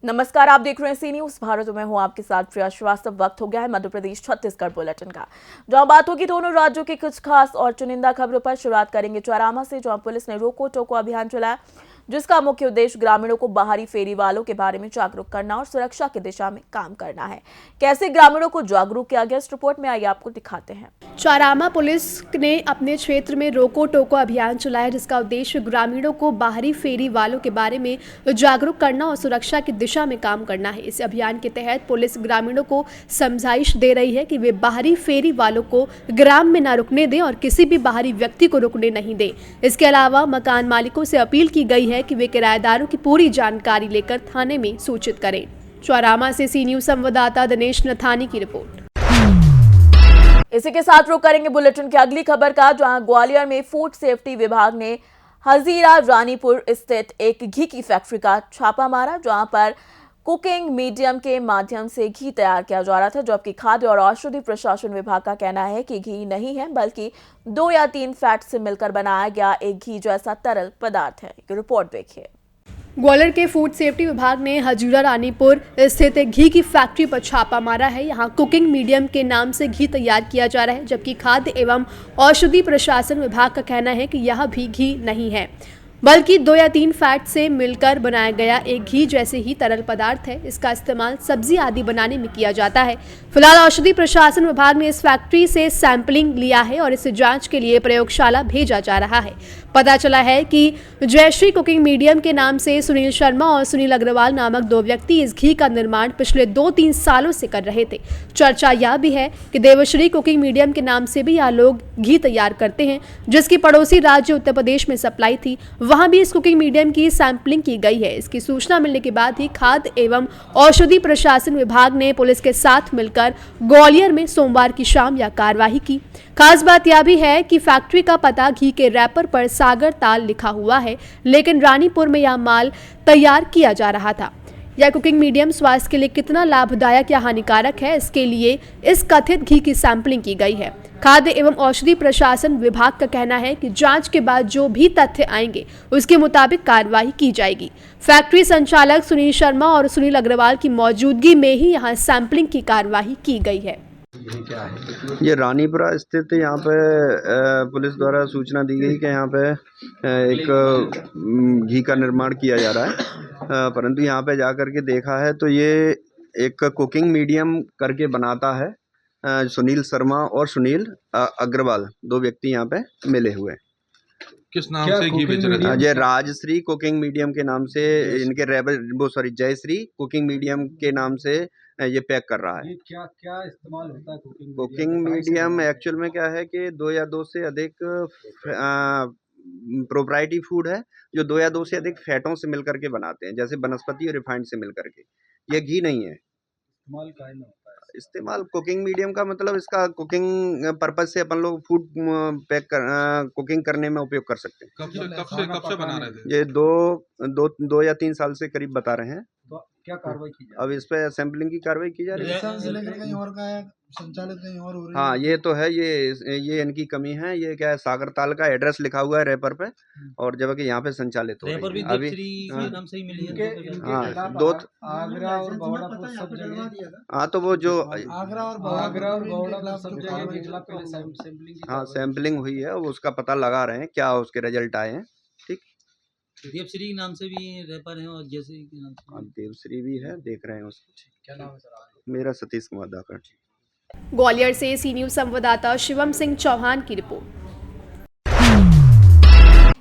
नमस्कार, आप देख रहे हैं सी न्यूज भारत में हूं आपके साथ प्रिया श्रीवास्तव। वक्त हो गया है मध्य प्रदेश छत्तीसगढ़ बुलेटिन का, जहां बात होगी दोनों राज्यों की कुछ खास और चुनिंदा खबरों पर। शुरुआत करेंगे चौरामा से, जहां पुलिस ने रोको टोको अभियान चलाया, जिसका मुख्य उद्देश्य ग्रामीणों को बाहरी फेरी वालों के बारे में जागरूक करना और सुरक्षा की दिशा में काम करना है। कैसे ग्रामीणों को जागरूक किया गया, इस रिपोर्ट में आइए आपको दिखाते हैं। चौरामा पुलिस ने अपने क्षेत्र में रोको टोको अभियान चलाया, जिसका उद्देश्य ग्रामीणों को बाहरी फेरी वालों के बारे में जागरूक करना और सुरक्षा की दिशा में काम करना है। इस अभियान के तहत पुलिस ग्रामीणों को समझाइश दे रही है कि वे बाहरी फेरी वालों को ग्राम में न रुकने दें और किसी भी बाहरी व्यक्ति को रुकने नहीं दें। इसके अलावा मकान मालिकों से अपील की गई है कि वे किराएदारों की पूरी जानकारी लेकर थाने में सूचित करें। चौरामा से सी न्यूज संवाददाता दिनेश नथानी की रिपोर्ट। इसी के साथ रुक करेंगे बुलेटिन की अगली खबर का, जहां ग्वालियर में फूड सेफ्टी विभाग ने हजीरा रानीपुर स्थित एक घी की फैक्ट्री का छापा मारा, जहां पर कुकिंग मीडियम के माध्यम से घी तैयार किया जा रहा था, जबकि खाद्य और औषधि प्रशासन विभाग का कहना है कि घी नहीं है, बल्कि 2 या 3 फैट से मिलकर बनाया गया एक घी जैसा तरल पदार्थ है। रिपोर्ट देखिए। ग्वालियर के फूड सेफ्टी विभाग ने हजीरा रानीपुर स्थित एक घी की फैक्ट्री पर छापा मारा है। यहाँ कुकिंग मीडियम के नाम से घी तैयार किया जा रहा है, जबकि खाद्य एवं औषधि प्रशासन विभाग का कहना है कि यह भी घी नहीं है, बल्कि 2 या 3 फैट से मिलकर बनाया गया एक घी जैसे ही तरल पदार्थ है। इसका इस्तेमाल सब्जी आदि बनाने में किया जाता है। फिलहाल औषधि प्रशासन विभाग ने इस फैक्ट्री से सैंपलिंग लिया है और इसे जांच के लिए प्रयोगशाला भेजा जा रहा है। पता चला है कि जयश्री कुकिंग मीडियम के नाम से सुनील शर्मा और सुनील अग्रवाल नामक 2 व्यक्ति इस घी का निर्माण पिछले 2-3 सालों से कर रहे थे। चर्चा यह भी है कि देवश्री कुकिंग मीडियम के नाम से भी यह लोग घी तैयार करते हैं, जिसकी पड़ोसी राज्य उत्तर प्रदेश में सप्लाई थी। वहां भी इस कुकिंग मीडियम की सैंपलिंग की गई है। इसकी सूचना मिलने के बाद ही खाद्य एवं औषधि प्रशासन विभाग ने पुलिस के साथ मिलकर ग्वालियर में सोमवार की शाम यह कार्रवाई की। खास बात यह भी है कि फैक्ट्री का पता घी के रैपर पर सागर ताल लिखा हुआ है, लेकिन रानीपुर में यह माल तैयार किया जा रहा था। यह कुकिंग मीडियम स्वास्थ्य के लिए कितना लाभदायक या हानिकारक है, इसके लिए इस कथित घी की सैंपलिंग की गई है। खाद्य एवं औषधि प्रशासन विभाग का कहना है कि जांच के बाद जो भी तथ्य आएंगे उसके मुताबिक कार्रवाई की जाएगी। फैक्ट्री संचालक सुनील शर्मा और सुनील अग्रवाल की मौजूदगी में ही यहां सैंपलिंग की कार्रवाई की गई है। ये रानीपुरा स्थित यहाँ पे पुलिस द्वारा सूचना दी गई कि यहाँ पे एक घी का निर्माण किया जा रहा है, परंतु यहाँ पे जाकर के देखा है तो ये एक कुकिंग मीडियम करके बनाता है। सुनील शर्मा और सुनील अग्रवाल 2 व्यक्ति यहाँ पे मिले हुए हैं। किस नाम से घी बेच रहे थे? ये राजश्री कुकिंग मीडियम के नाम से इनके जयश्री कुकिंग मीडियम के नाम से ये पैक कर रहा है। ये क्या इस्तेमाल होता है कुकिंग मीडियम एक्चुअल में क्या है कि 2 या 2 से अधिक प्रोप्राइटरी फूड है, जो 2 या 2 से अधिक फैटों से मिलकर के बनाते हैं, जैसे वनस्पति और रिफाइंड से मिलकर के। ये घी नहीं है। इस्तेमाल का नहीं होता है। इस्तेमाल कुकिंग मीडियम का मतलब इसका कुकिंग पर्पज से अपन लोग फूड कुकिंग करने में उपयोग कर सकते हैं। कब से बना रहे थे? ये 2 या 3 साल से करीब बता रहे हैं। तो क्या कार्रवाई की जाए? अब इस पे सैंपलिंग की कार्रवाई की जा रही है। कहीं और का है, संचालित कहीं और हो रही है। हाँ, ये तो है, ये इनकी कमी है। ये क्या है, सागर ताल का एड्रेस लिखा हुआ है रेपर पे, और जबकि यहाँ पे संचालित हो रही है अभी। नाम से ही मिली है। हाँ, 2 आगरा और बगौड़ा सब जगह। हाँ, तो वो जो आगरा और बगौड़ा सब जगह पहले सैंपलिंग। हाँ, सैंपलिंग हुई है, वो उसका पता लगा रहे हैं क्या उसके रिजल्ट आए हैं। ठीक, देवश्री के नाम से भी रैपर हैं और जयश्री के नाम से। देवश्री भी है, देख रहे हैं उसको। क्या नाम है सर? मेरा सतीश कुमार दाकर। ग्वालियर से सी न्यूज संवाददाता शिवम सिंह चौहान की रिपोर्ट।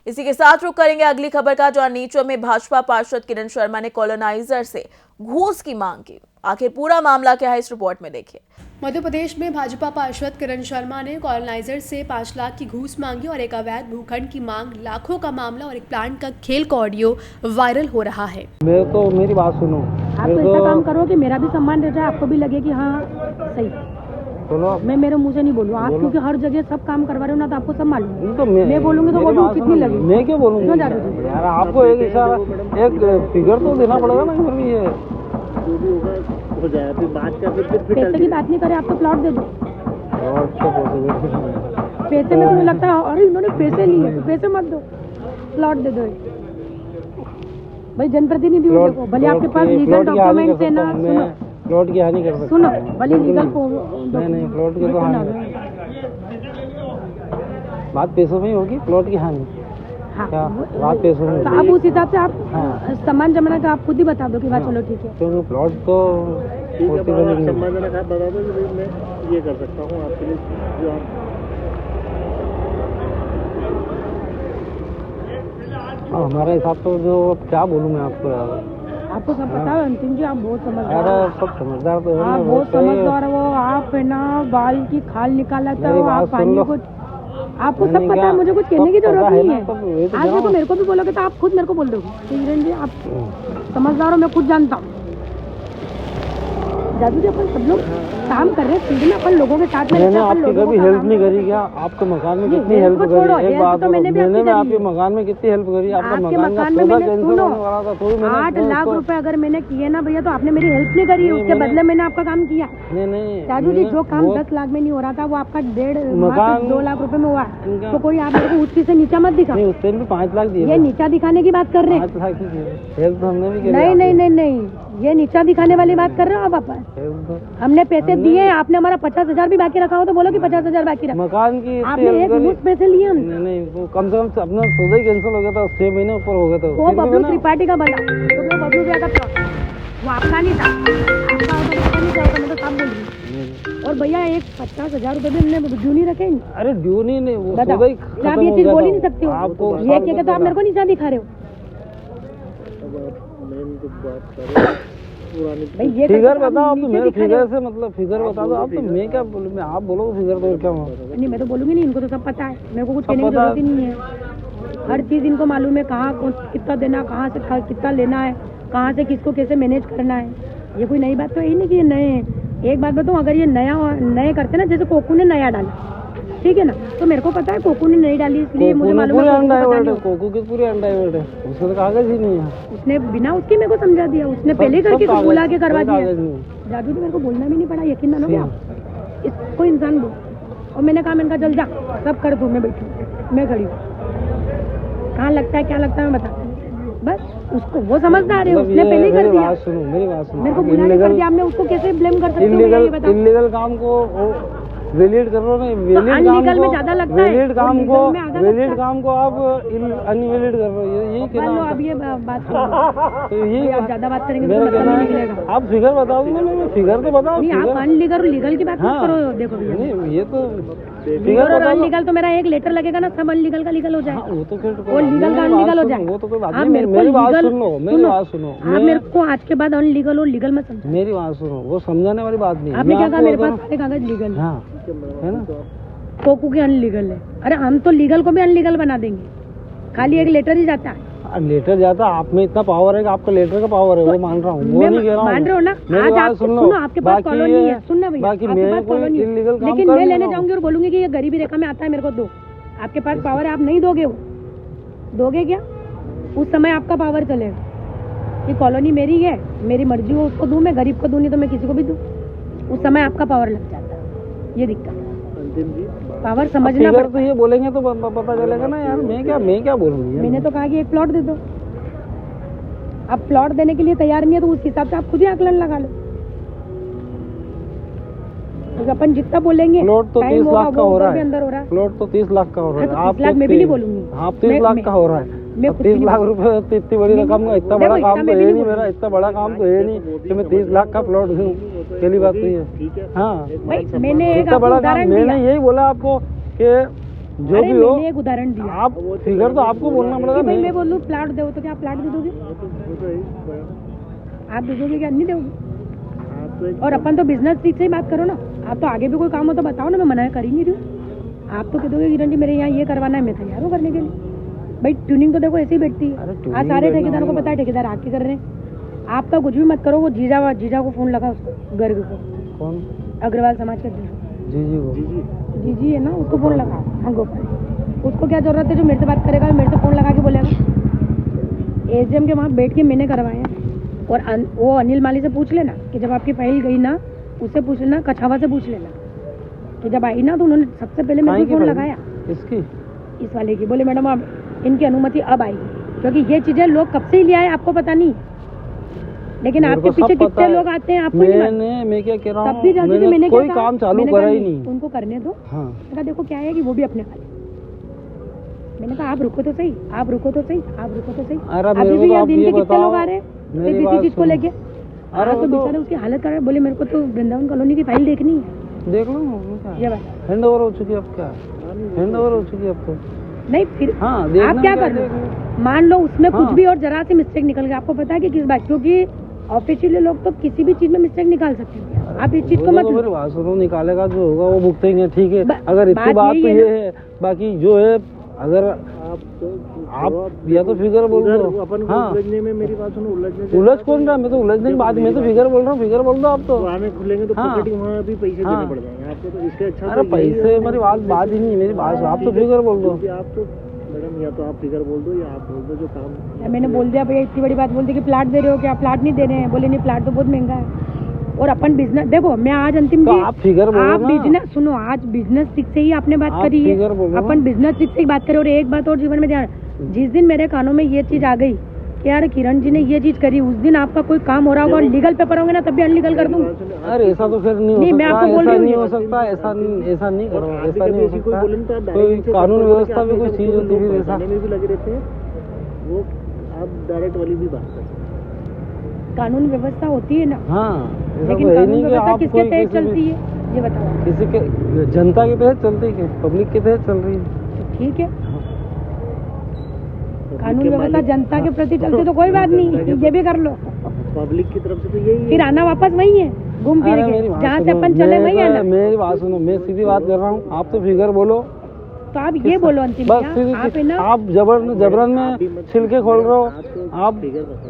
इसी के साथ रुक करेंगे अगली खबर का, जहां नीचो में भाजपा पार्षद किरण शर्मा ने कॉलोनाइजर से घूस की मांग की। आखिर पूरा मामला क्या है, इस रिपोर्ट में देखिए। मध्य प्रदेश में भाजपा पार्षद किरण शर्मा ने कॉलोनाइजर से 5 लाख की घूस मांगी और एक अवैध भूखंड की मांग, लाखों का मामला और एक प्लांट का खेल का ऑडियो वायरल हो रहा है। मेरी बात सुनो, आप तो ऐसा काम करो कि मेरा भी सम्मान रह जाए, आपको भी लगे कि हाँ सही। सुनो, मैं मेरे मुंह से नहीं बोलूँ, आप क्योंकि हर जगह सब काम करवा रहे हो ना, तो आपको सब मालूम। तो मैं बोलूँगी तो बोलूँ कितनी लगी। मैं क्यों बोलूँगी यार, आपको एक इशारा, एक फिगर तो देना पड़ेगा ना। फिर भी ये हो जाए, फिर बात कर, पैसे की बात नहीं करे, आप तो प्लॉट दे दो। पैसे में तुम्हें लगता है अरे इन्होंने पैसे लिए, तो पैसे मत दो, प्लॉट दे दो। पैसे मत दो, प्लॉट दे दो। पैसे में तुम्हें लगता है अरे इन्होंने पैसे लिए, तो पैसे मत दो, प्लॉट दे दो। पैसे में तुम्हें लगता है अरे इन्होंने पैसे लिए, तो पैसे मत दो, प्लॉट दे दो। भाई जनप्रतिनिधि हो, देखो भले आपके पास लीगल डॉक्यूमेंट्स है ना, सुनो प्लॉट की हानि कर सकता सुनो हूँ। भले लीगल नहीं प्लॉट की तो हानि बात पैसों में ही होगी, प्लॉट की हानि हाँ क्या बात पैसों में तो होगी। आप उस हिसाब से आप हाँ। सामान जमाना का आप खुद ही बता दो कि हाँ चलो ठीक है। क्योंकि प्लॉट तो पॉसिबल नहीं है। बता दो कि मैं ये कर सकता हूँ आपके लिए जो आप हमारे हिसाब तो जो अब क्या बोलूँ मैं आपको यार, आपको सब पता है अंतिम जी, आप बहुत समझदार यार हो। सब समझदार तो है आप ना, बहुत सही है। समझदार हो, आप है ना बाल की खाल निकाला मेरी हो, बात आप सुन पानी लो। को आपको सब मैंने पता क्या- है, मुझे कुछ कहने सब की पता जरूरत है नहीं ना, है। सब ये तो आज देखो जानो। मेरे को भी बोलोगे तो आप खुद मेरे को बोल दोगे कि हिरण जी आप समझदार हो, मैं खुद जानता हूँ। जादू जी अपन सब लोग काम कर रहे हैं फील्ड में, अपन लोगों के साथ में मैंने रहते हैं, अपन आपकी लोगों कभी का हेल्प काम नहीं करते करी हैं। क्या? आपके मकान में ये कितनी हेल्प हेल्प को छोड़ो, करी? एक हेल्प बात तो मैंने भी मैंने आपकी आपके करी है। मकान में कितनी हेल्प करी? आपका आपके मकान का मकान में सौदा मैंने कैंसिल सुनो होने वाला था, तो भी मैंने 8 लाख रुपए अगर मैंने किए ना भैया, तो आपने मेरी हेल्प नहीं करी, नहीं, उसके मैंने- बदले मैंने आपका काम किया। नहीं राजू जी मैंने जो काम बहुत- 10 लाख में नहीं हो रहा था वो आपका 1.5 मकान- 2 लाख रुपए में हुआ। इनका- तो कोई आप मेरे को ऊँची से नीचा मत दिखा, नहीं, उस टाइम भी 5 लाख दिए ये थे। नीचा दिखाने की बात कर रहे हैं। 5 लाख की हेल्प तो हमने भी करी। नहीं नहीं नहीं नहीं, ये नीचा दिखाने वाली बात कर रहे हो आप अपन। हेल्प तो हमने पैसे दिए, आपने हमारा 50,000 भी बाकी रखा हो तो बोलो कि 50,000 बाकी रखा। मकान की इतनी आपने हेल्प एक करी। मुश्त पैसे लिए हम। नहीं वो कम से कम अपना सौदा ही कैंसिल हो गया था, 6 महीने ऊपर हो गया था। वो फिर भी बबलू मैंने- त्रिपाठी का बना, तो वो बबलू भैया का प्लॉट, वो आपका नहीं था, आपका होता तो पता नहीं क्या होता, मैं तो साफ बोल रही हूँ। और भैया एक 50,000 रुपए भी हमने ड्यू नहीं रखे। अरे ड्यू नहीं वो बताओ, सौदा ही क्या आप खत्म ये हो चीज गया बोल ही था। नहीं सकते हो? आपको ये कह के तो आप मेरे को नीचा दिखा रहे हो भाई। ये फिगर करके तो आप बताओ आप, तो नीचे मेरे दिखा रहे हो। फिगर से मतलब फिगर बता दो आप, तो मैं क्या बोलूं? मैं आप बोलो फिगर तो क्या हुआ? नहीं मैं तो बोलूंगी नहीं, इनको तो सब पता है, मेरे को कुछ सब कहने की पता जरूरत ही नहीं है। हर चीज इनको मालूम है, कहाँ कितना देना, कहाँ से कितना लेना है, कहाँ से किसको कैसे मैनेज करना है। ये कोई नई बात तो है ही नहीं कि ये नए हैं। एक बात बताऊँ, अगर ये नए करते ना, जैसे कोकू ने नया डाला, ठीक है ना, तो मेरे को पता है कोकू ने नहीं डाली, इसलिए मुझे मालूम है कोकू को पता नहीं होगा। कोकू की पूरी अनडाइवर्ट है, उसमें तो कागज ही नहीं है। उसने बिना उसकी मेरे को समझा दिया, उसने पहले ही करके सब बुला के करवा कागज दिया। नहीं है। जादू जी मेरे को बोलना भी नहीं पड़ा, यकीन मानोगे आप? इसको इंसान बोल, और मैंने कहा, मैंने कहा चल जा सब कर दूँ, मैं बैठी मैं खड़ी हूँ, कहाँ लगता है क्या लगता है मैं बताती हूँ। बस उसको वो समझदार है, मतलब उसने पहले ही कर मेरी दिया। बात सुनो, मेरी बात सुनो। मेरे को बुला के कर दिया आपने, उसको कैसे ब्लेम कर सकते हो भैया, ये बताओ। इलीगल काम को वैलिड कर रहे हो, नहीं वैलिड काम unlegal को में ज्यादा लगता है, वैलिड काम और को legal में आधा लगता वैलिड है। काम को आप अनवैलिड कर रहे हो, यही मान कहना लो है। अब ये बात सुनो। तो यही आप ज्यादा बात करेंगे तो मेरा मतलब कहना नहीं है, निकलेगा। आप फिगर बताओ ना, मैं फिगर तो बताओ। नहीं आप फिगर अनलीगल और लीगल की बात मत हाँ। करो। देखो भैया, नहीं ये तो लीगल फिगर और बताओ। अनलीगल तो मेरा एक लेटर लगेगा ना, सब अनलीगल का लीगल हो हाँ, जाए, वो तो फिर वो लीगल का अनलीगल हो जाए। वो तो कोई बात आप नहीं, मेरे को मेरी बात लीगल सुन लो, मेरी बात सुनो। आप मेरे को आज के बाद अनलीगल और लीगल मत समझो। मेरी बात सुनो, वो समझाने वाली बात नहीं है। आपने मैं क्या कहा, आपको मेरे बताऊं- पास सारे कागज लीगल है। हाँ है ना, कोकू के अनलीगल है। अरे हम तो लीगल को भी अनलीगल बना देंगे, खाली एक लेटर ही जाता है। लेटर जाता, आप में इतना पावर है कि आपका लेटर का पावर है, वो मान रहा हूँ, वो मैं नहीं कह रहा हूँ। मान रहे हो ना, मेरी आज बात आप सुन लो। सुनो, आपके पास बाकी कॉलोनी ये- है, सुनना भैया, बाकी आपके मैं पास कोई कॉलोनी है, illegal काम लेकिन कर मैं नहीं लेने रहा हूँ। जाऊंगी और बोलूंगी कि ये गरीबी रेखा में आता है, मेरे को दो। आपके पास पावर है, आप नहीं दोगे, वो दोगे क्या? उस समय आपका पावर चलेगा कि कॉलोनी मेरी है, मेरी मर्जी हो उसको दूं, मैं गरीब को दूं, नहीं तो मैं किसी को भी दूं। उस समय आपका पावर लग जाता है, ये दिक्कत है। पावर समझना फिगर पड़ता तो ये बोलेंगे तो पता चलेगा ना यार, मैं क्या बोलूंगी है। मैंने तो कहा कि एक प्लॉट दे दो, आप प्लॉट देने के लिए तैयार नहीं है तो उस हिसाब से आप खुद ही आकलन लगा लो। तो अपन जितना बोलेंगे प्लॉट तो 30 लाख का हो रहा है, अंदर हो रहा है। प्लॉट तो 30 लाख का हो रहा है। हाँ, तो आप 30 लाख मैं भी नहीं बोलूंगी। आप 30 लाख का हो रहा है, मैं अब खुद 30 भी लाख नहीं रुपए तो इतनी बड़ी रकम का, इतना बड़ा देखो, काम इतना तो मैं भी है नहीं नहीं बोलूंगी। मेरा, इतना बड़ा काम तो है नहीं कि मैं 30 लाख का प्लॉट दूं। पहली बात तो ये, हाँ भाई मैंने एक इतना आपको बड़ा काम, उदाहरण मैंने दिया। यही बोला आपको कि जो अरे भी हो, मैंने एक उदाहरण दिया। आप फिगर तो आपको बोलना पड़ेगा। कि भाई नहीं मैं बोलूँ प्लाट दो तो क्या आप प्लाट दे दोगे? आप दे दोगे क्या? नहीं दोगे। और अपन तो बिजनेस चीज से ही बात करो ना, आप तो आगे भी कोई काम हो तो बताओ ना, मैं मना कर ही नहीं रही हूँ। आप तो कह दोगे किरण जी मेरे यहाँ ये करवाना है, मैं तैयार हूँ करने के लिए। भाई ट्यूनिंग तो देखो ऐसे ही बैठती अरे है। ट्यूनिंग आज सारे करना ठेकेदारों को होगा। पता है, ठेकेदार आके कर रहे हैं। आप तो कुछ भी मत करो, वो जीजा को फोन लगा, उसको गर्ग को, कौन? अग्रवाल समाज के अध्यक्ष जी को जी है ना, उसको फोन लगा। हाँ गोपाल, उसको क्या जरूरत है जो मेरे से बात करेगा, मेरे से फोन लगा के बोलेगा। एसडीएम के वहाँ बैठ के मैंने करवाया। और वो अनिल माली से पूछ लेना कि जब आपकी फाइल गई ना, उससे पूछ लेना, कछावा से पूछ लेना कि जब आई ना तो उन्होंने सबसे पहले मेरे को फोन लगाया, इसकी इस वाले की। बोले मैडम अब इनकी अनुमति अब आएगी। क्योंकि ये चीजें लोग कब से ही ले आए आपको पता नहीं, लेकिन मेरे आपके को पीछे सब पता कितने है। लोग आते हैं आपको नहीं मालूम। मैं क्या कह रहा तब भी जाके कि हूँ, मैंने कोई क्या कहा? काम चालू मैंने करा कहा ही नहीं। उनको करने दो। हाँ मैंने कहा देखो क्या है कि वो भी अपने वाले, मैंने कहा आप रुको तो सही, आप रुको तो सही, आप रुको तो सही। अरे मेरे अभी को भी तो यहाँ आप दिन ये के कितने बताओ, लोग आ रहे हैं मेरी सिर्फ इसी बात चीज को सुनो। लेके। अरे तो वो तो बेचारे उसकी हालत कर रहे हैं, बोले मेरे को तो वृंदावन कॉलोनी की फाइल देखनी है। देख लो वो क्या ये बात हैंड ओवर हो चुकी है, अब क्या हैंड ओवर हो चुकी है अब तो। नहीं फिर हाँ, देखना आप क्या क्या कर लो, देखना। मान लो उसमें कुछ हाँ। भी और जरा सी मिस्टेक निकल गया, आपको पता है कि किस बात, क्योंकि ऑफिशियली लोग तो किसी भी चीज में मिस्टेक निकाल सकते हैं, आप इस चीज को वो मत तो लो। मेरी बात सुनो, निकालेगा जो होगा वो भुगतेंगे, ठीक है। अगर इतनी बात बात यही तो है ये ना। है, बाकी जो है अगर आप या तो फिगर बोल दो। हाँ उलझने में मेरी बात सुनो, उलझने से उलझ कौन रहा, मैं तो उलझने की बात, मैं तो फिगर बोल रहा हूँ, फिगर बोल दो आप तो। वहाँ में खुलेंगे तो हाँ। पॉकेटिंग वहाँ भी पैसे हाँ। देने पड़ जाएंगे आपको, तो इससे अच्छा अरे तो यही है। पैसे मेरी बात ही नहीं है, मेरी बात आप तो फिगर बोल दो। क्योंकि आप तो मैडम या तो आप फिगर बोल दो या आप बोल दो जो काम। मैंने बोल दिया भैया, इतनी बड़ी बात बोल दी कि प्लाट दे रहे हो क्या, प्लाट नहीं दे रहे हैं, बोले नहीं प्लाट तो बहुत महंगा है। और अपन बिजनेस देखो, मैं आज अंतिम तो जी आप फिगर बोलो आप ना। बिजनेस सुनो, आज बिजनेस सिक्स से ही आपने बात आप करी है, फिगर बोलो। अपन बिजनेस सिक्स से ही बात करें। और एक बात और जीवन में ध्यान, जिस दिन मेरे कानों में ये चीज आ गई कि यार किरण जी ने ये चीज करी, उस दिन आपका कोई काम हो रहा होगा और लीगल पेपर होंगे ना, तब भी अनलीगल कर दूंगी। अरे ऐसा तो फिर नहीं नहीं, हो मैं सकता, आपको बोल ऐसा रही हूँ। नहीं हो सकता, ऐसा नहीं करो, ऐसा नहीं हो ऐसी कोई सकता। बोले तो आप कोई डायरेक्ट कानून व्यवस्था भी कोई चीज होती है ऐसा। थाने में भी लगे रहते हैं, वो आप डायरेक्ट वाली भी बात कर सकते कानून व्यवस्था होती है ना, हाँ ऐसा लेकिन तो है कानून नहीं कि व्यवस्था आप किसके कोई तहत किसी चलती भी- है ये बताओ। किसी के जनता के तहत चलती है, पब्लिक के तहत चल रही है। ठीक है, हैं। कानून व्यवस्था जनता के प्रति चलते तो कोई बात नहीं, ये भी कर लो, पब्लिक की तरफ से तो यही है। फिर आना वापस वही है, घूम फिर अरे के मेरी बात जहाँ से सुनो, अपन चले वही आना। मेरी बात सुनो, मैं सीधी बात कर रहा हूँ, आप तो फिगर बोलो। तो आप ये बोलो अंतिम बस भैया, आप है ना, आप जबरन में छिलके खोल रहे हो आप,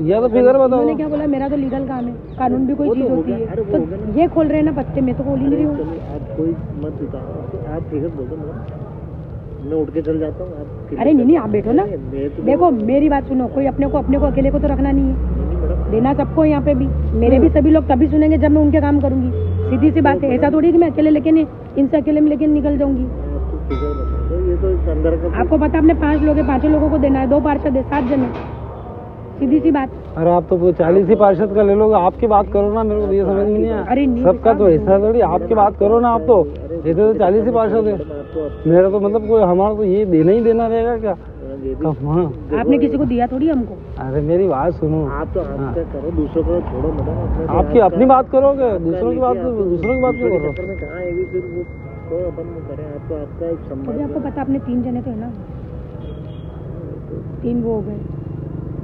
या तो फिगर उन्होंने बताओ। क्या बोला, मेरा तो लीगल काम है, कानून भी कोई चीज होती है, अरे वो हो गया तो ये खोल रहे हैं ना पत्ते, मैं तो खोल ही नहीं रही हूँ। चलिए आप कोई मत बताओ, तो आप फिगर बोल दो मैडम, मैं उठ के चल जाता हूँ। आप फिगर अरे नहीं आप बैठो ना, मैं तो देखो मेरी बात सुनो, कोई अपने को अकेले को तो रखना नहीं है, नहीं मैडम, देना सबको यहाँ पे भी, मेरे भी सभी लोग तभी सुनेंगे जब मैं उनके काम करूंगी, सीधी सी बात है। ऐसा थोड़ी कि मैं अकेले लेके नहीं, इनसे अकेले में लेके निकल जाऊंगी। आपको फिगर बता दो, ये तो इस अंदर का आपको पता अपने 5 लोग हैं, 5 लोगों को देना है, 2 पार्षद है, 7 जन है, सीधी सी बात। अरे आप तो 40 ही पार्षद का ले लोगे, आपकी बात करो ना, मेरे को ये समझ में नहीं आया। अरे नहीं सबका तो ऐसा थोड़ी, आपकी बात करो ना आप तो, ऐसे तो 40 ही पार्षद है। आपको मेरा तो मतलब कोई हमारा तो ये देना ही देना रहेगा क्या। ये भी हाँ आपने किसी को दिया थोड़ी हमको। अरे मेरी बात सुनो, आप तो आपका करो, दूसरों को छोड़ो मैडम, अपने तो आपकी आपका- अपनी बात करोगे, आपका दूसरों की बात लीजिए, आप दूसरों की बात क्यों दूसरों कर के रहे चक्कर में कहाँ है भी, फिर वो तो अपन वो करें, आपको आपका एक अभी सम्मान आपको पता अपने 3 जने तो है ना, 3 वो हो गए,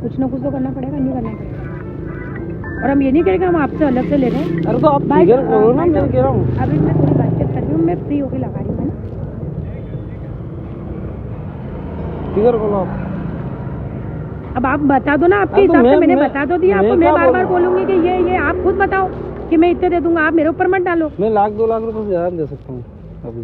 कुछ ना कुछ तो करना पड़ेगा, नहीं करना पड़ेगा। और हम ये नहीं करेंगे हम आपसे अलग से ले रहे हैं। हो। अरे तो आप भाई, फिगर करो ना, मैं कह रहा हूँ। अभी मैं थोड़ी बातचीत कर रही हूँ, मैं फ्री होके लगा रही हूँ ना। फिगर करो आप। अब आप बता दो ना, आपके अरे तो हिसाब से मैं- मैंने मैं- बता तो दिया आपको, मैं मैं क्या बार बार बोलूं? बोलूंगी कि ये आप खुद बताओ कि मैं इतने दे दूंगा, आप मेरे ऊपर मत डालो। मैं 1-2 लाख रुपए से ज़्यादा दे सकता हूँ अभी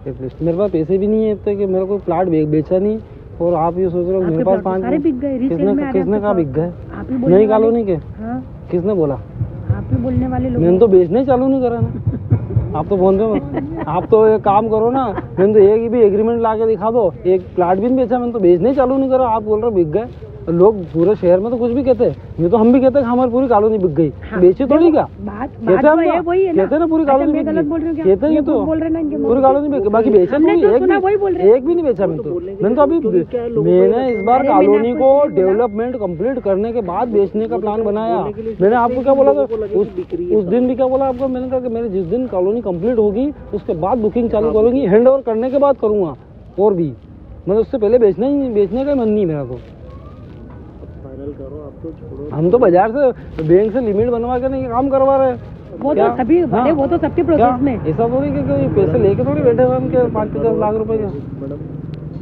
एटलीस्ट। मेरे पास पैसे भी नहीं है इतने कि मेरे को प्लाट बेचा नहीं, और आप ये सोच रहे हो आपके मेरे पास प्लॉट तो 5 सारे बिक गए, रीसेल में आ रहे किसने आपके कहा प्लॉट। बिक गए? आप ही बोलने नई वाले- कॉलोनी के हाँ, किसने बोला? आप ही बोलने वाले लोग। मैंने तो बेचना ही चालू नहीं करा ना। आप तो फोन पे मत, आप तो एक काम करो ना, मैंने तो एक भी एग्रीमेंट ला के दिखा दो, एक प्लाट भी नहीं बेचा, मैंने तो बेचना ही चालू नहीं करा, आप बोल रहे हो बिक गए। लोग पूरे शहर में तो कुछ भी कहते हैं, ये तो हम भी कहते हैं कि हमारी पूरी कॉलोनी बिक गई, हाँ, बेची थोड़ी क्या बात कहते हैं जो हम है तो, वही है ना। कहते हैं ना पूरी अच्छा, कॉलोनी मैं बिक गलत गई। बोल रही हूँ क्या? कहते हैं ये ये तो खुद बोल रहे हैं ना इनके मुंह पूरी से। कॉलोनी बिक गई, बाकी बेचा हमने नहीं, जो एक सुना वही बोल रहे हैं। एक भी नहीं बेचा मैंने तो। मैंने तो अभी मैंने इस बार अरे मैंने कॉलोनी आपको को इसलिए बोला- डेवलपमेंट कंप्लीट करने के बाद बेचने का प्लान बनाया। मैंने आपको क्या बोला था उस दिन भी, क्या बोला आपको? मैंने कहा कि मेरे जिस दिन कॉलोनी कंप्लीट होगी उसके बाद बुकिंग चालू करूंगी, हैंड ओवर करने के बाद करूंगा, और भी मतलब उससे पहले बेचने का मन नहीं मेरा। तो फाइनल करो, आप तो छोड़ो। हम तो बाजार से बैंक से लिमिट बनवा के नहीं काम करवा रहे हैं। वो क्या? तो सभी हाँ। अरे वो तो सबके क्या? प्रोसेस में। ऐसा थोड़ी कि कोई पैसे लेके थोड़ी बैठे हुए हम के 5-50 लाख रुपए के। मैडम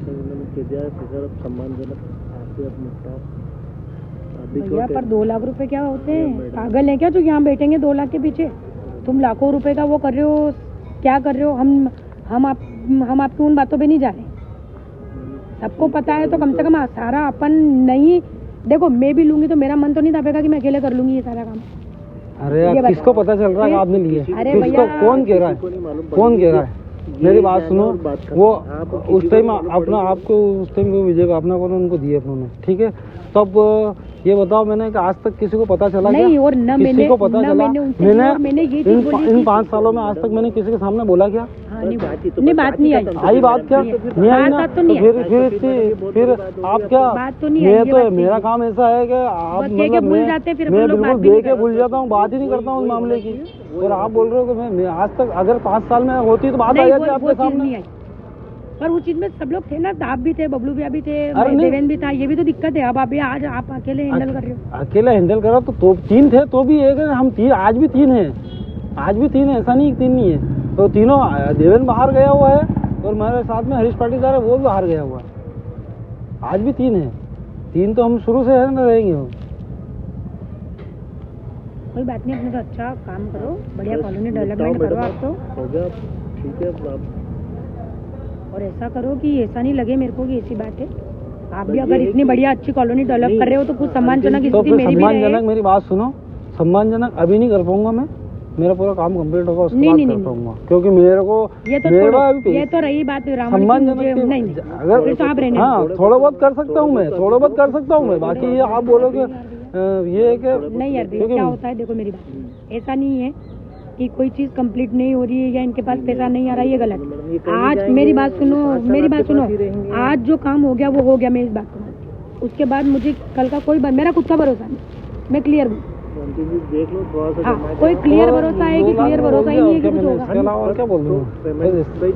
मैंने कह दिया फिगर सम्मानजनक आपसे अब निपटाओ। अभी भैया तो पर 2 लाख रुपए क्या होते हैं? पागल है क्या जो यहाँ बैठेंगे 2 लाख के पीछे? तुम लाखों रुपए का वो कर रहे हो, क्या कर रहे हो? हम आपकी उन बातों पे नहीं जा रहे। सबको पता है तो कम से कम सारा अपन नहीं, देखो मैं भी लूंगी तो मेरा मन तो नहीं दबेगा कि मैं अकेले कर लूंगी ये सारा काम। अरे ये यार बताओ। किसको पता चल रहा है कि आपने लिए? अरे किसको? भैया, कौन कह रहा है? को नहीं मालूम, कौन कह रहा है? मेरी बात सुनो, वो आप उस टाइम अपना आपको उस टाइम वो विजय का अपना कौन उनको दिए अपनों, ठीक है। तब ये बताओ मैंने कि आज तक किसी को पता चला नहीं, क्या? और न किसी मैंने को पता न चला? मैंने उनसे मैंने ये चीज बोली इन कि 5 सालों में आज तक मैंने किसी के सामने बोला क्या? हाँ, नहीं बात नहीं आई। आई बात क्या? नहीं आई ना, तो नहीं फिर आप क्या? बात तो नहीं मैं आई, ये तो बात मेरा नहीं। काम ऐसा है कि आप बस कह के मतलब भूल जाते हैं, फिर मैं अपन लोग बिल्कुल बात भी दे नहीं के करते। भूल जाता हूँ, बात ही नहीं करता हूँ उस मामले की। और आप बोल रहे हो कि मैं आज तक अगर 5 साल में होती तो बात आ नहीं, जाती वो आपके चीज सामने। नहीं आई। पर उस चीज में सब लोग थे ना, आप भी थे, बबलू भैया भी थे, अरे नहीं। देवेंद्र भी था, ये भी तो दिक्कत है। अब आप आज आप अकेले हैंडल कर रहे हो। अकेला हैंडल करो तो 3 थे तो भी एक है, हम 3 आज भी 3 हैं, आज भी 3 है, ऐसा नहीं 3 नहीं है। तो तीनों देवेंद्र बाहर गया हुआ है और हमारे साथ में हरीश पाटीदार है, वो भी बाहर गया हुआ है। आज भी 3 है, 3 तो हम शुरू से है ना रहेंगे। हम कोई बात नहीं, अपने तो अच्छा काम करो, बढ़िया कॉलोनी डेवलपमेंट करो आप तो। हो गया, ठीक है। आप और ऐसा करो कि ऐसा नहीं लगे मेरे को कि ऐसी बात है। आप भी अगर इतनी बढ़िया अच्छी कॉलोनी डेवलप कर रहे हो तो कुछ सम्मानजनक तो स्थिति फिर मेरी भी सम्मानजनक, रहे। मेरी बात सुनो, सम्मानजनक अभी नहीं कर पाऊंगा मैं, मेरा पूरा काम कंप्लीट होगा उसके नहीं, बाद नहीं, कर नहीं। पाऊंगा, क्योंकि मेरे को ये तो मेरे छोड़ो, को ये तो रही बात रावण की, सम्मानजनक मुझे की- नहीं अगर फिर तो आप रहने हाँ थोड़ा बहुत कर सकता हूँ मैं, थोड़ा बहुत कर सकता हूँ मैं। बाकी ये आप बोलोगे ये है कि नहीं यार, क्या होता है देखो मेरी बात, ऐसा नहीं है कि कोई चीज कंप्लीट नहीं हो रही है या इनके पास पैसा नहीं आ रहा है, ये गलत। आज मेरी बात सुनो, आज जो काम हो गया वो हो गया, मैं इस बात को मानती हूँ। उसके बाद मुझे कल का कोई मेरा खुद का भरोसा नहीं, मैं क्लियर हूँ। देख लो थोड़ा सा। हाँ, कोई क्लियर भरोसा है कि क्लियर भरोसा ही नहीं है कि कुछ होगा। इसके अलावा और क्या बोल दूँ? पेमेंट भाई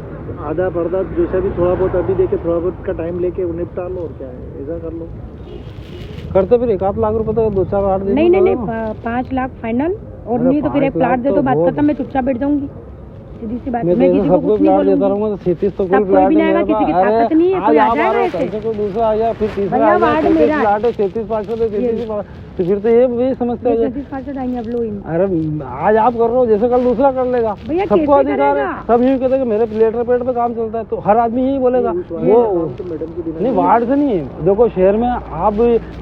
आधा पर्दा जैसा भी थोड़ा बहुत अभी देके थोड़ा बहुत का टाइम लेके निपटा लो, और क्या है, ऐसा कर लो। करते फिर 1-8 लाख रुपए तो 2-4 8 दिन नहीं 5 लाख फाइनल, और अरे नहीं तो फिर एक 5 लाख प्लाट दे तो तो बात बहुत- खत्म, मैं चुपचाप बैठ जाऊंगी, सीधी सी बात। मैं मैं तो किसी को सबको कुछ नहीं प्लाट देता बोलूंगी। रहूंगा, तो 37 तो सब कोई कोई प्लाट भी नहीं आएगा, किसी की ताकत नहीं है, कोई आ जाएगा ऐसे। कोई दूसरा आ गया, फिर तीसरा भैया आ गया, वार्ड 33 मेरा है। प्लाट है, 33 पार्षद है, 33 तो फिर तो ये समस्या हो जाए। 35 पार्षद आएंगे अब लो इन। अरे आज आप कर रहे हो, जैसे कल दूसरा कर लेगा, भैया सबको कैसे अधिकार है। करेगा? सब यूँ कहते हैं कि मेरे लेटर पेड पे काम चलता है, तो हर आदमी यही बोलेगा। वो नहीं वार्ड से नहीं है, देखो शहर में आप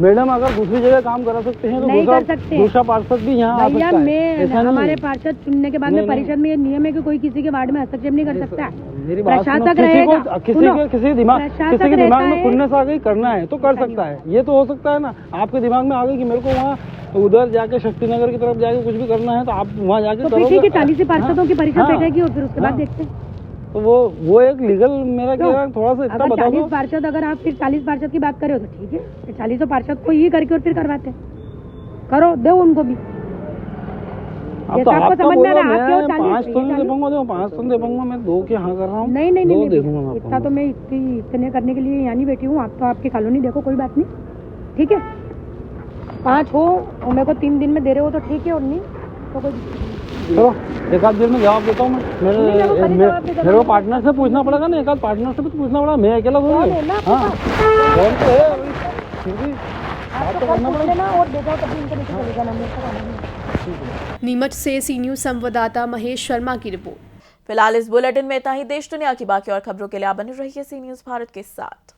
मैडम अगर दूसरी जगह काम करा सकते हैं तो नहीं कर सकते। दूसरा पार्षद भी यहाँ आ भैया सकता है। मैं ऐसा नहीं हमारे है। पार्षद चुनने के बाद में नहीं, नहीं। परिषद में ये नियम है कि कोई किसी के वार्ड में हस्तक्षेप नहीं कर सकता। मेरी बात सुनो, प्रशासक किसी रहेगा, को किसी सुनो, के किसी दिमाग प्रशासक किसी के दिमाग रहता में है। खुन्नस आ गई करना है तो कर सकता है, ये तो हो सकता है ना। आपके दिमाग में आ गई कि मेरे को वहाँ उधर जाके शक्तिनगर की तरफ जाके कुछ भी करना है तो आप वहाँ जाके तो फिर करोगे। ठीक है, 40 पार्षदों की परिषद हाँ, बैठेगी और फिर उसके बाद हाँ। देखते हैं। तो वो एक लीगल मेरा क्यों? क्या है, थोड़ा सा इतना अगर बता 40 दो। पार्षद, अगर आप फिर 40 पार्षद की बात करो तो ठीक है, फिर 40 पार्षद को ही करके और फिर करवाते हैं। करो, दो उनको भी। अब तो जैसा आपको आपका समझ में आ बोलो, रहा है, आप क्यों मैं 40 5 तो नहीं दे चालीस? पाऊंगा, देखो 5 तो नहीं दे पाऊंगा, मैं 2 के हाँ कर रहा हूँ। नहीं नहीं 2 नहीं, दे दूंगा मैं इतना आपको। तो मैं इतने करने के लिए यहाँ नहीं बैठी हूँ। आप तो आपकी कॉलोनी देखो, कोई बात नहीं, ठीक है। 5 हो और मेरे को 3 दिन में दे रहे हो तो ठीक है, और नहीं तो कोई चलो 1-8 दिन में जवाब देता हूँ मैं। नहीं, मेरे को कल जवाब दे देना। मेरे को पार्टनर से पूछना पड़ेगा ना, 1-8 पार्टनर से भी तो पूछना पड़ेगा, मैं अकेला थोड़ी कौन हूँ। है ना आपके हाँ पास? कौन तो है अभी, फिर भी आप तो कल पूछ लेना और दे जाओ, तभी इनको लेके चले जाना, मेरे को आना नहीं है। नीमच से सी न्यूज संवाददाता महेश शर्मा की रिपोर्ट। फिलहाल इस बुलेटिन में इतना ही। देश दुनिया की बाकी और खबरों के लिए आप बने रहिए सी न्यूज भारत के साथ।